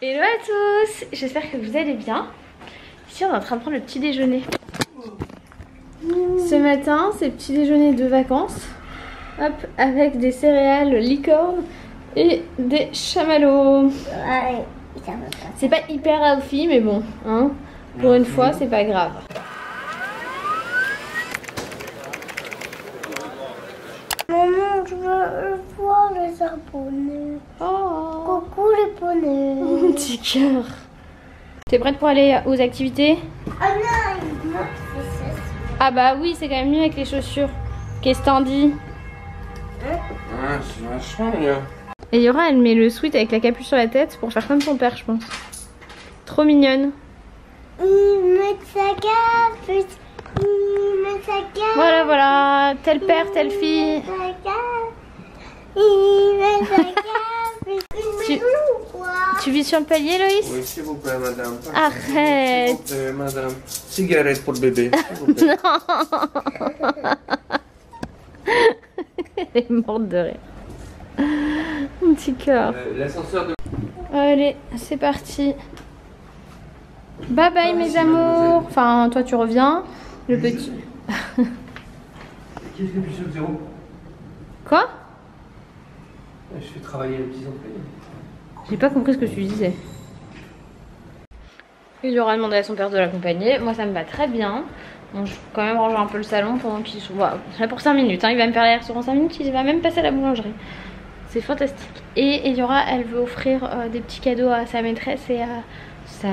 Hello à tous, j'espère que vous allez bien. Ici on est en train de prendre le petit déjeuner. Ce matin c'est petit déjeuner de vacances. Hop, avec des céréales licorne et des chamallows. C'est pas hyper healthy mais bon, hein, pour une fois c'est pas grave. Maman, je veux voir les japonais. Oh, Coucou les poneys. mon petit cœur. T'es prête pour aller aux activités? Ah non, moi c'est ça. Ah bah oui, c'est quand même mieux avec les chaussures. Qu'est-ce que t'en dis? Ah, c'est vachement bien. Et Yora, elle met le sweat avec la capuche sur la tête pour faire comme son père, je pense. Trop mignonne. Met sa capuche. Met sa capuche. Voilà, voilà. Tel père, telle fille. Tu vis sur le palier, Loïs? Oui, s'il vous plaît, madame. Arrête. S'il vous plaît, madame. Cigarette pour le bébé. S'il vous plaît. Elle est morte de rire. Mon petit cœur. L'ascenseur de... Allez, c'est parti. Bye bye mes amours. Enfin, toi tu reviens. Le petit. Qu'est-ce que tu fais, zéro? Quoi? Je fais travailler les petits employés. J'ai pas compris ce que tu disais. Il aura demandé à son père de l'accompagner. Moi ça me va très bien. Bon, je vais quand même ranger un peu le salon pendant qu'il soit... Voilà, c'est pour 5 minutes. Hein. Il va me faire les restaurants 5 minutes. Il va même passer à la boulangerie. C'est fantastique. Et Eliora, elle veut offrir des petits cadeaux à sa maîtresse et à sa...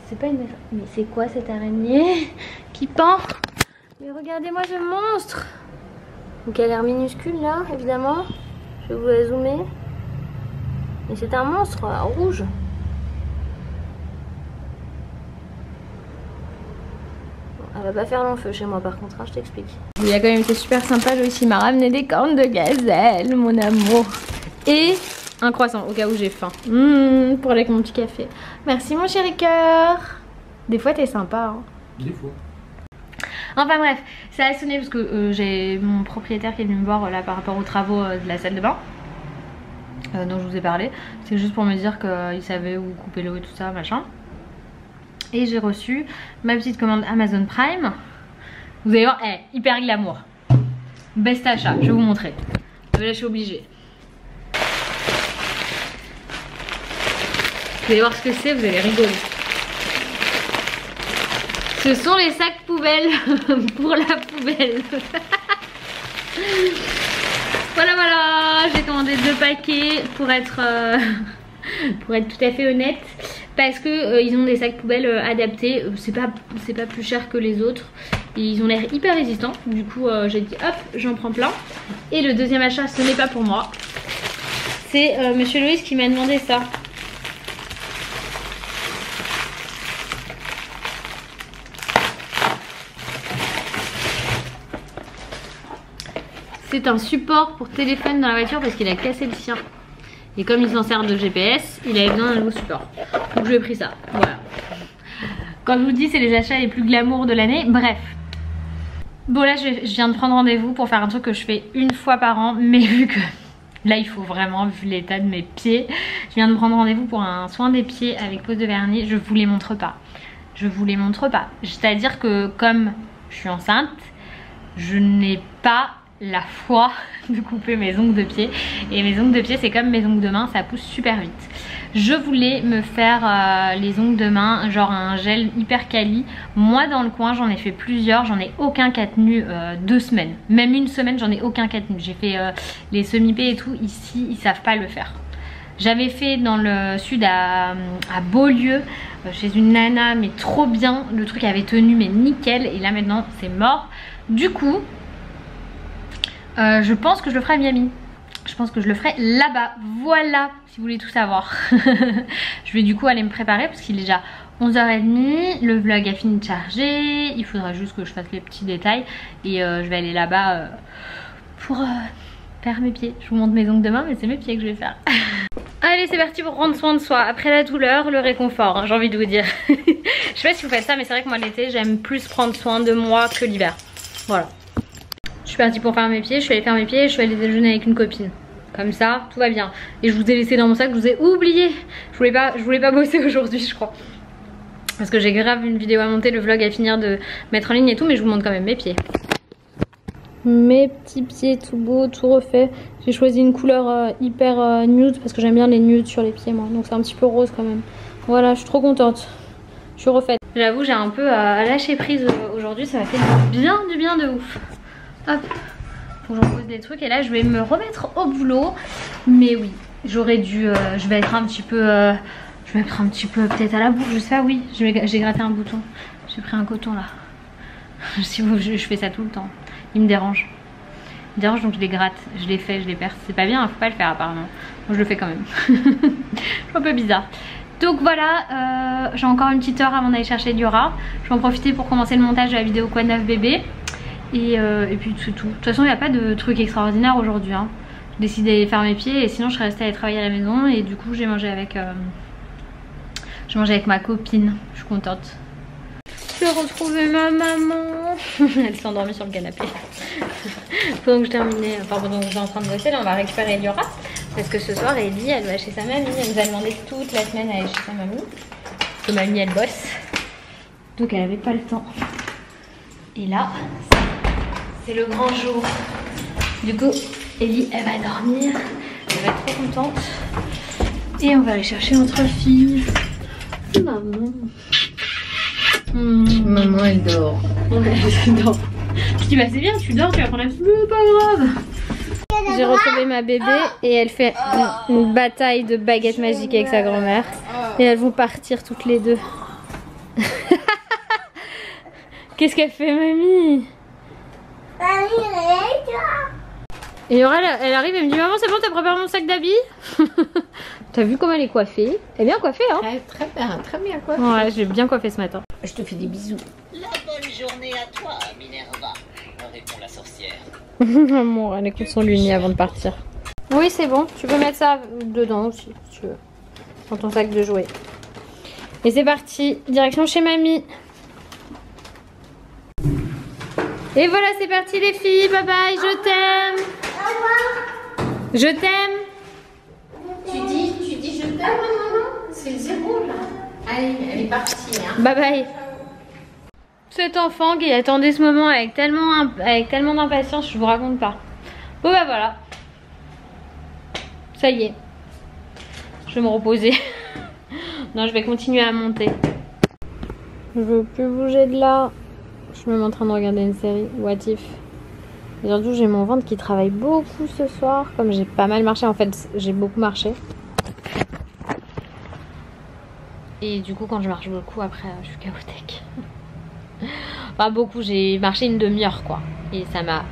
C'est pas une maîtresse. Mais c'est quoi cette araignée qui pend? Mais regardez-moi ce monstre. Donc elle a l'air minuscule là, évidemment. Je vais vous la zoomer. Mais c'est un monstre rouge. Bon, elle va pas faire long feu chez moi par contre, hein, je t'explique. Il a quand même été super sympa, Loïs, il m'a ramené des cornes de gazelle, mon amour. Et un croissant, au cas où j'ai faim. Pour aller avec mon petit café. Merci mon chéri cœur. Des fois t'es sympa, hein. Des fois. Enfin bref, ça a sonné parce que j'ai mon propriétaire qui est venu me voir là par rapport aux travaux de la salle de bain dont je vous ai parlé. C'est juste pour me dire qu'il savait où couper l'eau et tout ça, machin. Et j'ai reçu ma petite commande Amazon Prime. Vous allez voir, hyper glamour. Best achat, je vais vous montrer. Là je suis obligée. Vous allez voir ce que c'est, vous allez rigoler. Ce sont les sacs poubelles pour la poubelle. Voilà, voilà, j'ai commandé 2 paquets pour être tout à fait honnête. Parce que ils ont des sacs poubelles adaptés. C'est pas plus cher que les autres. Et ils ont l'air hyper résistants. Du coup, j'ai dit hop, j'en prends plein. Et le deuxième achat, ce n'est pas pour moi. C'est Monsieur Loïs qui m'a demandé ça. C'est un support pour téléphone dans la voiture parce qu'il a cassé le sien. Et comme il s'en sert de GPS, il avait besoin d'un nouveau support. Donc je lui ai pris ça. Voilà. Comme je vous dis, c'est les achats les plus glamour de l'année. Bref. Bon là, je viens de prendre rendez-vous pour faire un truc que je fais une fois par an. Mais vu que là, il faut vraiment, vu l'état de mes pieds, je viens de prendre rendez-vous pour un soin des pieds avec pose de vernis. Je vous les montre pas. Je vous les montre pas. C'est-à-dire que comme je suis enceinte, je n'ai pas la foi de couper mes ongles de pied. Et mes ongles de pied, c'est comme mes ongles de main, ça pousse super vite. Je voulais me faire les ongles de main, genre un gel hyper quali. Moi dans le coin, j'en ai fait plusieurs. J'en ai aucun qui a tenu 2 semaines. Même une semaine, j'en ai aucun qui a tenu. J'ai fait les semi-pés et tout. Ici, ils savent pas le faire. J'avais fait dans le sud à Beaulieu, chez une nana, mais trop bien. Le truc avait tenu, mais nickel. Et là maintenant, c'est mort. Du coup... je pense que je le ferai à Miami. Je pense que je le ferai là-bas. Voilà, si vous voulez tout savoir. Je vais du coup aller me préparer parce qu'il est déjà 11h30. Le vlog a fini de charger. Il faudra juste que je fasse les petits détails. Et je vais aller là-bas pour faire mes pieds. Je vous montre mes ongles demain, mais c'est mes pieds que je vais faire. Allez, c'est parti pour prendre soin de soi. Après la douleur, le réconfort, hein, j'ai envie de vous dire. Je sais pas si vous faites ça, mais c'est vrai que moi l'été, j'aime plus prendre soin de moi que l'hiver. Voilà. Je suis partie pour faire mes pieds, je suis allée faire mes pieds et je suis allée déjeuner avec une copine. Comme ça, tout va bien. Et je vous ai laissé dans mon sac, je vous ai oublié. Je voulais pas bosser aujourd'hui, je crois. Parce que j'ai grave une vidéo à monter, le vlog à finir de mettre en ligne et tout, mais je vous montre quand même mes pieds. Mes petits pieds tout beaux, tout refait. J'ai choisi une couleur hyper nude parce que j'aime bien les nudes sur les pieds moi. Donc c'est un petit peu rose quand même. Voilà, je suis trop contente. Je suis refaite. J'avoue, j'ai un peu lâché prise aujourd'hui, ça m'a fait du bien de ouf. Hop, faut que j'en pose des trucs et là je vais me remettre au boulot. Mais oui, j'aurais dû, je vais être un petit peu, je vais mettre un petit peu peut-être à la bouche, je sais, oui, j'ai gratté un bouton. J'ai pris un coton là. Si vous, je fais ça tout le temps. Il me dérange. Il me dérange donc je les gratte, je les fais, je les perce. C'est pas bien, faut pas le faire apparemment. Moi je le fais quand même. Je suis un peu bizarre. Donc voilà, j'ai encore une petite heure avant d'aller chercher Diora. Je vais en profiter pour commencer le montage de la vidéo Quoi de neuf bébé. Et puis c'est tout. De toute façon il n'y a pas de truc extraordinaire aujourd'hui. Hein. J'ai décidé d'aller faire mes pieds et sinon je serais restée à aller travailler à la maison. Et du coup j'ai mangé avec ma copine. Je suis contente. J'ai retrouvé ma maman. Elle s'est endormie sur le canapé. Pendant que je terminais, enfin pendant que j'étais en train de bosser, là on va récupérer Diora. Parce que ce soir Ellie elle va chez sa mamie. Elle nous a demandé toute la semaine d'aller chez sa mamie. Parce que mamie elle bosse. Donc elle avait pas le temps. Et là, c'est le grand jour. Du coup, Ellie elle va dormir. Elle va être trop contente. Et on va aller chercher notre fille. Maman. Maman elle dort. Ouais, elle dort. Je dis bah c'est bien, tu dors, tu vas prendre la petite, mais pas grave. J'ai retrouvé ma bébé et elle fait une bataille de baguettes magiques avec sa grand-mère. Et elles vont partir toutes les deux. Qu'est-ce qu'elle fait mamie? Et Aura elle arrive et me dit maman c'est bon t'as préparé mon sac d'habits? T'as vu comment elle est coiffée? Elle est bien coiffée hein? Très bien coiffée. Ouais je l'ai bien coiffée ce matin. Je te fais des bisous. La bonne journée à toi, Minerva, répond la sorcière. Maman elle écoute son luni avant de partir. Oui c'est bon, tu peux mettre ça dedans aussi si tu veux. Dans ton sac de jouets. Et c'est parti, direction chez mamie. Et voilà c'est parti les filles, bye bye, je t'aime. Je t'aime. Tu dis je t'aime maman? C'est le zéro là. Allez, elle est partie hein. Bye bye. Cet enfant qui attendait ce moment avec tellement d'impatience, je vous raconte pas. Bon bah voilà. Ça y est. Je vais me reposer. Non, je vais continuer à monter. Je veux plus bouger de là. Je suis même en train de regarder une série. What if. Et surtout, j'ai mon ventre qui travaille beaucoup ce soir. Comme j'ai pas mal marché. En fait, j'ai beaucoup marché. Et du coup, quand je marche beaucoup, après, je suis chaotique. Pas beaucoup, j'ai marché une demi-heure, quoi. Et ça m'a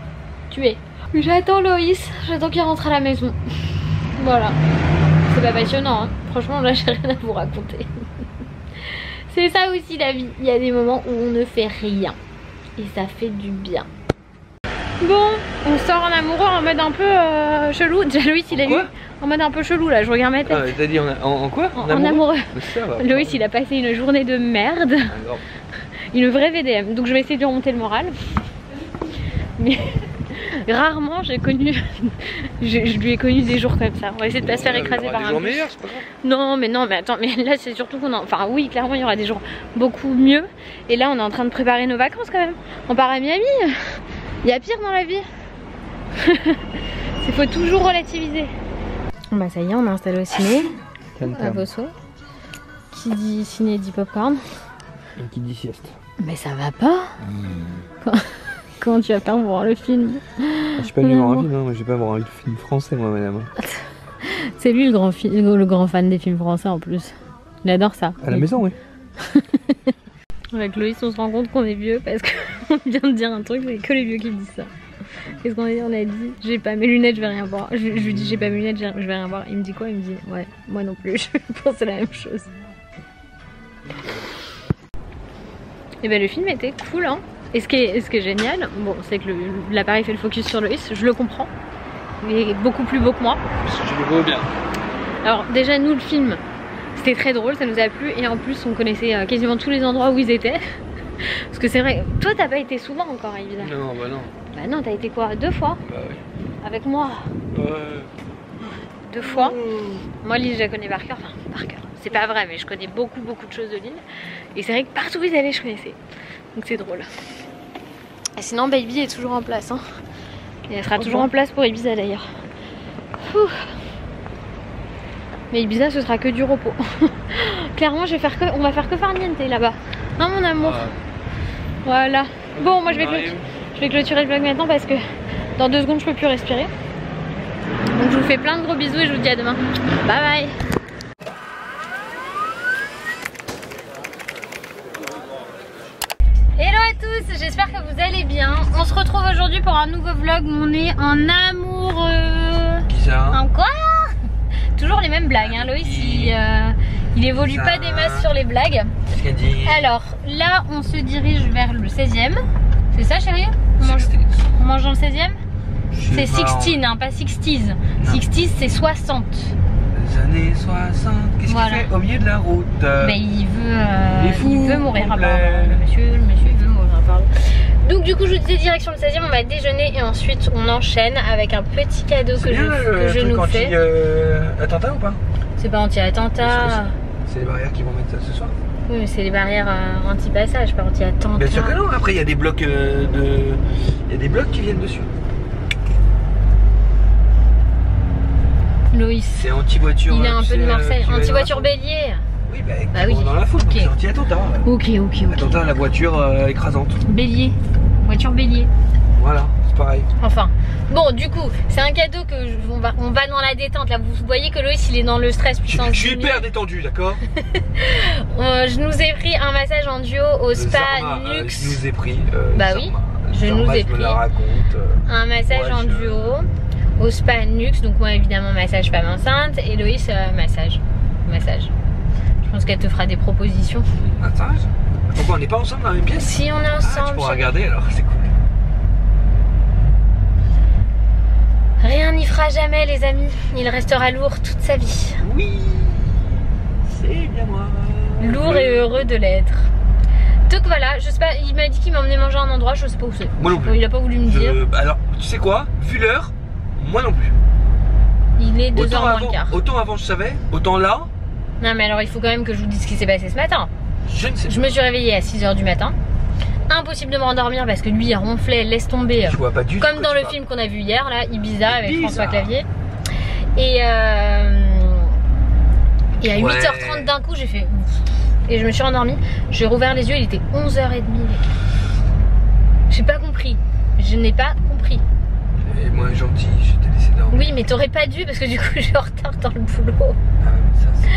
tuée. J'attends Loïs. J'attends qu'il rentre à la maison. Voilà. C'est pas passionnant, hein. Franchement, là, j'ai rien à vous raconter. C'est ça aussi la vie. Il y a des moments où on ne fait rien. Et ça fait du bien. Bon, on sort en amoureux en mode un peu chelou. Déjà Loïs il a eu en mode un peu chelou là, je regarde ma tête. Ah, t'as dit en quoi? En amoureux. Ça va. Loïs il a passé une journée de merde. Une vraie VDM. Donc je vais essayer de lui remonter le moral. Mais rarement j'ai connu. je lui ai connu des jours comme ça. On va essayer de pas se faire écraser par un. Des jours meilleurs, c'est pas grave. Non mais attends, mais là c'est surtout qu'on enfin oui clairement il y aura des jours beaucoup mieux. Et là on est en train de préparer nos vacances quand même. On part à Miami. Il y a pire dans la vie. Il faut toujours relativiser. Bah ça y est, on est installé au ciné. À vos souhaits. Qui dit ciné dit popcorn. Et qui dit sieste. Mais ça va pas. Comment tu vas faire pour voir le film? Je suis pas venu voir un film, hein. Moi j'ai pas voir un film français moi madame. C'est lui le grand fan des films français en plus. Il adore ça. À la maison oui. Avec Loïs on se rend compte qu'on est vieux parce qu'on vient de dire un truc, c'est que les vieux qui me disent ça. Qu'est-ce qu'on a dit? On a dit j'ai pas mes lunettes, je vais rien voir. Je lui dis j'ai pas mes lunettes, je vais rien voir. Il me dit quoi? Il me dit ouais, moi non plus, je pense la même chose. Et ben le film était cool hein. Et ce qui est génial, bon c'est que l'appareil fait le focus sur Loïs, je le comprends. Il est beaucoup plus beau que moi. Je le vois bien. Alors déjà nous le film, c'était très drôle, ça nous a plu et en plus on connaissait quasiment tous les endroits où ils étaient. Parce que c'est vrai, toi t'as pas été souvent encore évidemment. Non bah non. Bah non, t'as été quoi? 2 fois? Bah oui. Avec moi? Ouais. 2 fois. Moi l'île je la connais par cœur, enfin par cœur, c'est pas vrai mais je connais beaucoup de choses de l'île. Et c'est vrai que partout où ils allaient je connaissais. Donc c'est drôle. Et sinon Baby est toujours en place hein. Et elle sera toujours en place pour Ibiza d'ailleurs. Mais Ibiza ce sera que du repos. Clairement on va faire que farniente là-bas. Hein mon amour. Voilà. Bon moi je vais clôturer le vlog maintenant parce que dans 2 secondes je peux plus respirer. Donc je vous fais plein de gros bisous et je vous dis à demain. Bye bye. Hello à tous, j'espère que vous allez bien. On se retrouve aujourd'hui pour un nouveau vlog où on est en amoureux. Bizarre. Encore toujours les mêmes blagues hein. Loïs il évolue pas des masses sur les blagues. Qu'est-ce qu'elle dit? Alors là on se dirige vers le 16e. C'est ça chérie? On mange dans le 16e? C'est 16 hein, pas 60s. 60s c'est 60. Les années 60. Qu'est-ce qu'il fait au milieu de la route? Mais il veut mourir apparemment. Le monsieur il veut mourir apparemment. Donc du coup je vous disais direction le 16e, on va déjeuner et ensuite on enchaîne avec un petit cadeau que je nous fais. Attentat ou pas? C'est pas anti-attentat. C'est les barrières qui vont mettre ça ce soir. Oui mais c'est les barrières anti-passage, pas anti-attentat. Bien sûr que non, après il y a des blocs il y a des blocs qui viennent dessus. Loïs. C'est anti-voiture. Il est un peu de Marseille. Anti-voiture bélier. Oui, bah oui. Dans la foule, okay. C'est anti-attentat. Ok. Attentat à la voiture écrasante. Bélier. Voiture bélier. Voilà, c'est pareil. Enfin. Bon, du coup, c'est un cadeau que on va dans la détente. Là, vous voyez que Loïs, il est dans le stress puissance. Je suis hyper détendu, d'accord. Je nous ai pris un massage en duo au spa Nux. Je nous ai pris. Bah oui. Je nous ai pris. Un massage en duo. Au spa Nux, donc moi évidemment massage femme enceinte et Loïs massage. Je pense qu'elle te fera des propositions. Massage? Pourquoi on n'est pas ensemble dans la même pièce? Si on est ensemble. Tu pourras regarder alors, c'est cool. Rien n'y fera jamais les amis, il restera lourd toute sa vie. Oui, c'est bien moi. Lourd et heureux de l'être. Donc voilà, je sais pas, il m'a dit qu'il m'emmenait manger à un endroit, je sais pas où c'est. Moi non plus. Il a pas voulu me dire. Alors, tu sais quoi? Vu l'heure, moi non plus. Il est 2h moins le quart. Autant avant je savais, autant là. Non mais alors il faut quand même que je vous dise ce qui s'est passé ce matin. Je ne sais pas. Je me suis réveillée à 6h du matin. Impossible de me rendormir parce que lui il ronflait, laisse tomber. Je vois pas du tout. Comme dans le film qu'on a vu hier là, Ibiza avec François Clavier. Et à 8h30 d'un coup j'ai fait et je me suis rendormie. J'ai rouvert les yeux, il était 11h30. J'ai pas compris. Je n'ai pas compris. Et moi gentil, je t'ai laissé dormir. Oui mais t'aurais pas dû parce que du coup je suis en retard dans le boulot. Ah mais ça c'est...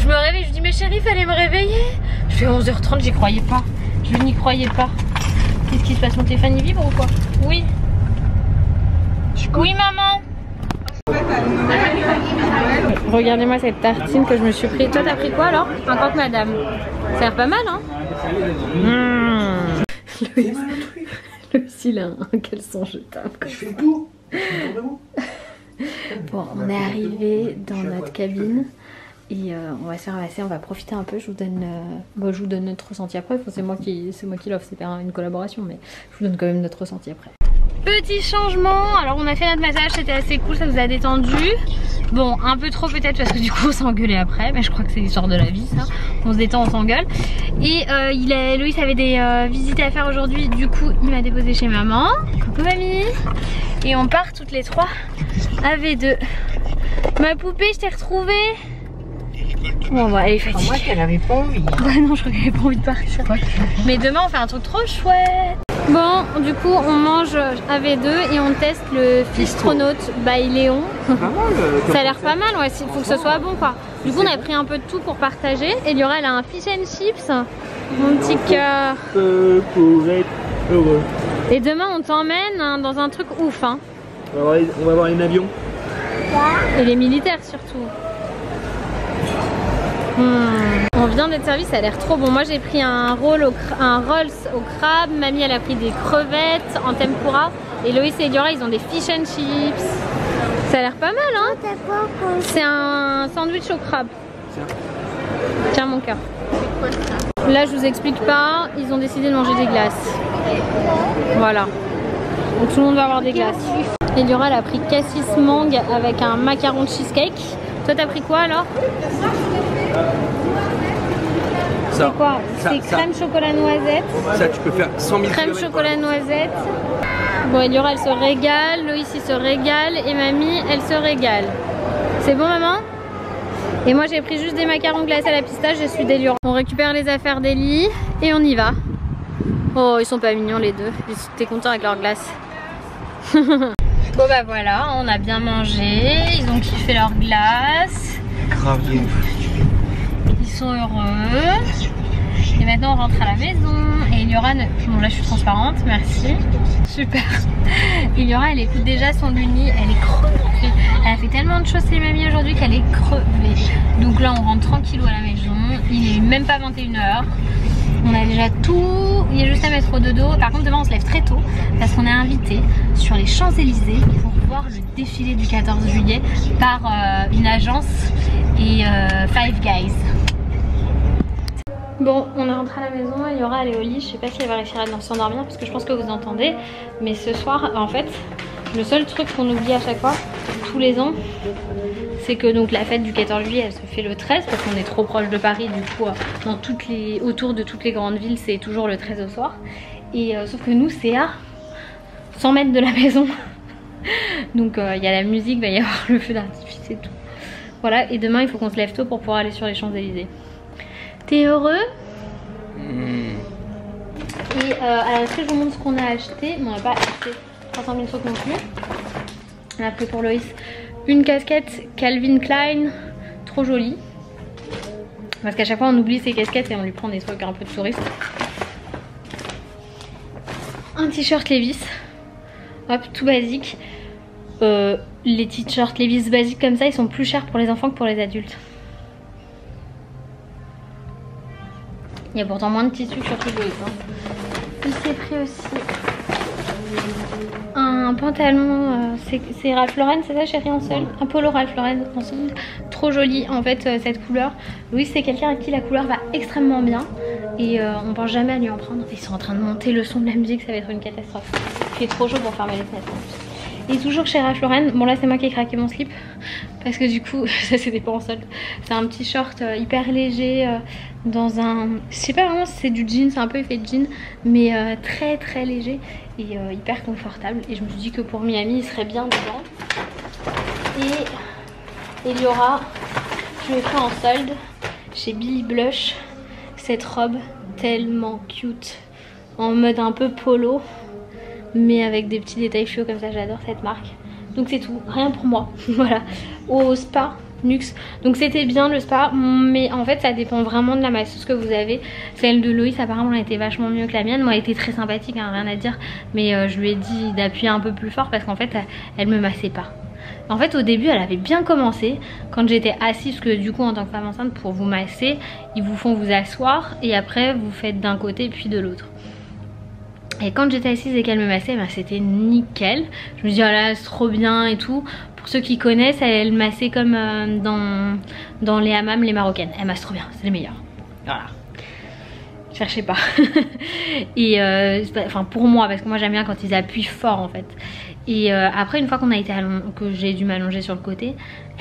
Je me réveille, je dis mais chérie fallait me réveiller. Je fais 11h30, j'y croyais pas. Je n'y croyais pas. Qu'est-ce qui se passe? Mon téléphone il vibre ou quoi? Oui. Oui maman. Regardez-moi cette tartine que je me suis pris. Toi t'as pris quoi alors? Un croque madame. Ça a l'air pas mal hein. Loïs il a un caleçon jetable. Je fais le tour. Bon on est arrivé dans notre cabine. Et on va se faire masser, on va profiter un peu. Je vous donne notre ressenti après. Enfin, c'est moi qui l'offre, c'est pas une collaboration, mais je vous donne quand même notre ressenti après. Petit changement, alors on a fait notre massage, c'était assez cool, ça vous a détendu. Bon, un peu trop peut-être parce que du coup on s'est engueulé après, mais je crois que c'est l'histoire de la vie ça. On se détend, on s'engueule. Et Loïs avait des visites à faire aujourd'hui, du coup il m'a déposé chez maman. Coucou mamie. Et on part toutes les trois à V2. Ma poupée, je t'ai retrouvée. Bon, bah, elle est fatiguée. Moi qu'elle avait pas envie. Bah non, je crois qu'elle avait pas envie de partir. Mais demain on fait un truc trop chouette. Bon, du coup on mange à V2 et on teste le Fistronaute by Léon. Ça a l'air pas mal, ouais, il faut que ce soit bon quoi. Du coup on a pris un peu de tout pour partager. Et Liora elle a un fish and chips. Mon petit cœur. Pour être heureux. Et demain on t'emmène hein, dans un truc ouf hein. On va voir les avions. Et les militaires surtout. On vient d'être servi, ça a l'air trop bon. Moi j'ai pris un rolls au crabe, mamie elle a pris des crevettes en tempura et Loïs et Liora ils ont des fish and chips. Ça a l'air pas mal hein. C'est un sandwich au crabe. Tiens mon cœur. Là je vous explique pas, ils ont décidé de manger des glaces. Voilà. Donc tout le monde va avoir des glaces. Eliora elle a pris cassis mangue avec un macaron cheesecake. Toi t'as pris quoi alors? C'est quoi? C'est crème chocolat noisette. Ça tu peux faire 100 000 crème chocolat noisette. Bon, Eliora elle se régale, Loïs il se régale et mamie elle se régale. C'est bon maman? Et moi j'ai pris juste des macarons glacés à la pistache, je suis d'Eliora. On récupère les affaires d'Eli et on y va. Oh ils sont pas mignons les deux, ils étaient contents avec leur glace. Bon bah voilà, on a bien mangé, ils ont kiffé leur glace. Grave. Ils sont heureux. Et maintenant on rentre à la maison. Et Eliora, bon là je suis transparente, merci. Super. Eliora elle écoute déjà son Luni, elle est crevée. Elle a fait tellement de choses chez mamie aujourd'hui qu'elle est crevée. Donc là on rentre tranquillou à la maison. Il est même pas 21h. On a déjà tout, il y a juste à mettre au dodo. Par contre demain on se lève très tôt parce qu'on est invité sur les Champs-Élysées pour voir le défilé du 14 juillet par une agence et Five Guys. Bon, on est rentré à la maison, Eliora elle est au lit, je sais pas si elle va réussir à s'endormir parce que je pense que vous entendez. Mais ce soir, en fait, le seul truc qu'on oublie à chaque fois, tous les ans, c'est que donc la fête du 14 juillet elle se fait le 13 parce qu'on est trop proche de Paris, du coup autour de toutes les grandes villes c'est toujours le 13 au soir. Et sauf que nous c'est à 100 mètres de la maison. Donc il y a la musique, il va y avoir le feu d'artifice et tout. Voilà, et demain il faut qu'on se lève tôt pour pouvoir aller sur les Champs-Élysées. T'es heureux? Et alors est-ce que je vous montre ce qu'on a acheté? Bon, on n'a pas acheté 300 000 trucs non plus. On a pris pour Loïs une casquette Calvin Klein, trop jolie. Parce qu'à chaque fois on oublie ses casquettes et on lui prend des trucs un peu de touriste. Un t-shirt Levi's, hop, tout basique. Les t-shirts Levi's basiques comme ça, ils sont plus chers pour les enfants que pour les adultes. Il y a pourtant moins de tissus que sur tout Loïs. Il s'est pris aussi un pantalon, c'est Ralph Lauren, c'est ça chérie, en sol? Un polo Ralph Lauren en sol, trop joli en fait cette couleur. Louis c'est quelqu'un à qui la couleur va extrêmement bien et on pense jamais à lui en prendre. Ils sont en train de monter le son de la musique, ça va être une catastrophe. Il fait trop chaud pour fermer les fenêtres en plus. Et toujours chez Ralph Lauren, bon là c'est moi qui ai craqué mon slip parce que du coup ça c'était pas en solde. C'est un petit short hyper léger dans un, je sais pas vraiment si c'est du jean, c'est un peu effet jean mais très très léger et hyper confortable. Et je me suis dit que pour Miami il serait bien dedans. Et Eliora, je l'ai pris en solde chez Billy Blush, cette robe tellement cute en mode un peu polo mais avec des petits détails chauds comme ça, j'adore cette marque. Donc c'est tout, rien pour moi. Voilà, au spa Nux. Donc c'était bien le spa, mais en fait ça dépend vraiment de la masseuse que vous avez. Celle de Loïs apparemment elle était vachement mieux que la mienne. Moi elle était très sympathique, hein, rien à dire, mais je lui ai dit d'appuyer un peu plus fort parce qu'en fait elle me massait pas. En fait au début elle avait bien commencé quand j'étais assise, parce que du coup en tant que femme enceinte pour vous masser ils vous font vous asseoir et après vous faites d'un côté puis de l'autre. Et quand j'étais assise et qu'elle me massait, bah, c'était nickel. Je me dis oh là c'est trop bien et tout. Pour ceux qui connaissent, elle massait comme dans les hammams les marocaines. Elle masse trop bien, c'est les meilleurs. Voilà. Cherchez pas. Et enfin pour moi, parce que moi j'aime bien quand ils appuient fort en fait. Et après une fois qu'on a été que j'ai dû m'allonger sur le côté,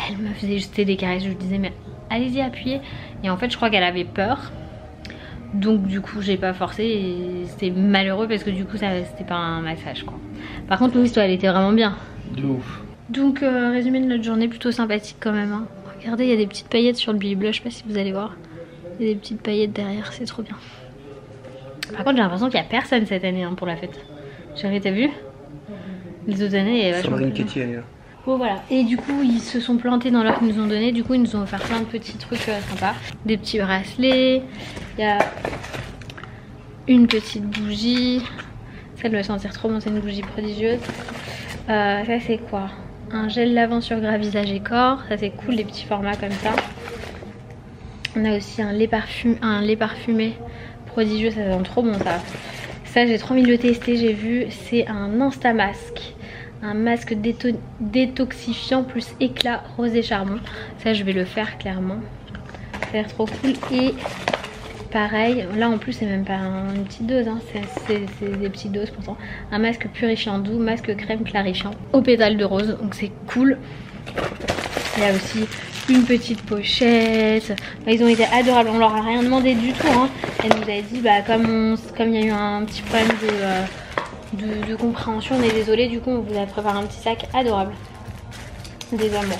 elle me faisait juste des caresses. Je lui disais mais allez-y appuyez. Et en fait je crois qu'elle avait peur. Donc du coup j'ai pas forcé et c'était malheureux parce que du coup c'était pas un massage quoi. Par contre Louise toi elle était vraiment bien. De ouf. Donc résumé de notre journée plutôt sympathique quand même hein. Regardez il y a des petites paillettes sur le Billy Blush, je sais pas si vous allez voir. Il y a des petites paillettes derrière, c'est trop bien. Par contre j'ai l'impression qu'il y a personne cette année hein, pour la fête. Chérie t'as vu? Les autres années il y a vachement de... Bon voilà, et du coup ils se sont plantés dans l'heure qu'ils nous ont donné. Du coup ils nous ont offert plein de petits trucs sympas. Des petits bracelets. Il y a une petite bougie. Ça doit sentir trop bon, c'est une bougie prodigieuse. Ça c'est quoi? Un gel lavant sur gras visage et corps. Ça c'est cool, les petits formats comme ça. On a aussi un lait parfumé prodigieux, ça sent trop bon ça. Ça j'ai trop envie de le tester, j'ai vu. C'est un Instamasque. Un masque détoxifiant plus éclat rosé charbon. Ça je vais le faire clairement. Ça a l'air trop cool. Et pareil, là en plus c'est même pas une petite dose, hein. C'est des petites doses pourtant. Un masque purifiant doux, masque crème clarifiant aux pétales de rose, donc c'est cool. Il y a aussi une petite pochette. Ils ont été adorables, on leur a rien demandé du tout, hein. Elle nous a dit bah comme il y a eu un petit problème de compréhension, on est désolé, du coup on vous a préparé un petit sac adorable. Des amours.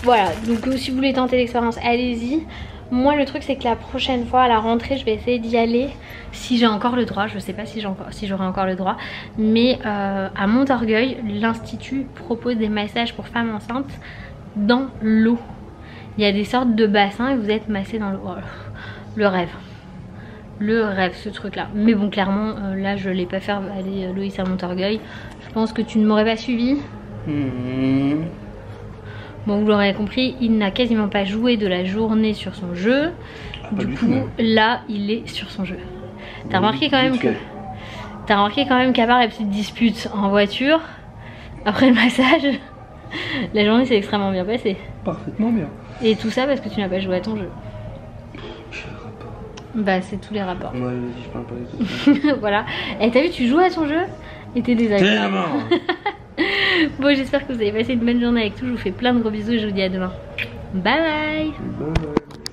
Voilà, donc si vous voulez tenter l'expérience, allez-y. Moi le truc c'est que la prochaine fois à la rentrée je vais essayer d'y aller si j'ai encore le droit. Je sais pas si j'aurai encore le droit, mais à Montorgueil l'institut propose des massages pour femmes enceintes dans l'eau. Il y a des sortes de bassins et vous êtes massé dans l'eau. Oh, le rêve ce truc là. Mais bon clairement là je l'ai pas fait aller Loïs à Montorgueil. Je pense que tu ne m'aurais pas suivi. Bon, vous l'aurez compris, il n'a quasiment pas joué de la journée sur son jeu. Du coup, là, il est sur son jeu. T'as remarqué quand même qu'à part la petite dispute en voiture, après le massage, la journée s'est extrêmement bien passée. Parfaitement bien. Et tout ça parce que tu n'as pas joué à ton jeu. Bah, c'est tous les rapports. Ouais, vas-y, je parle pas des trucs. Voilà. Et t'as vu, tu joues à ton jeu et t'es désagréable. Bon, j'espère que vous avez passé une bonne journée avec tout. Je vous fais plein de gros bisous et je vous dis à demain. Bye bye. Bye bye.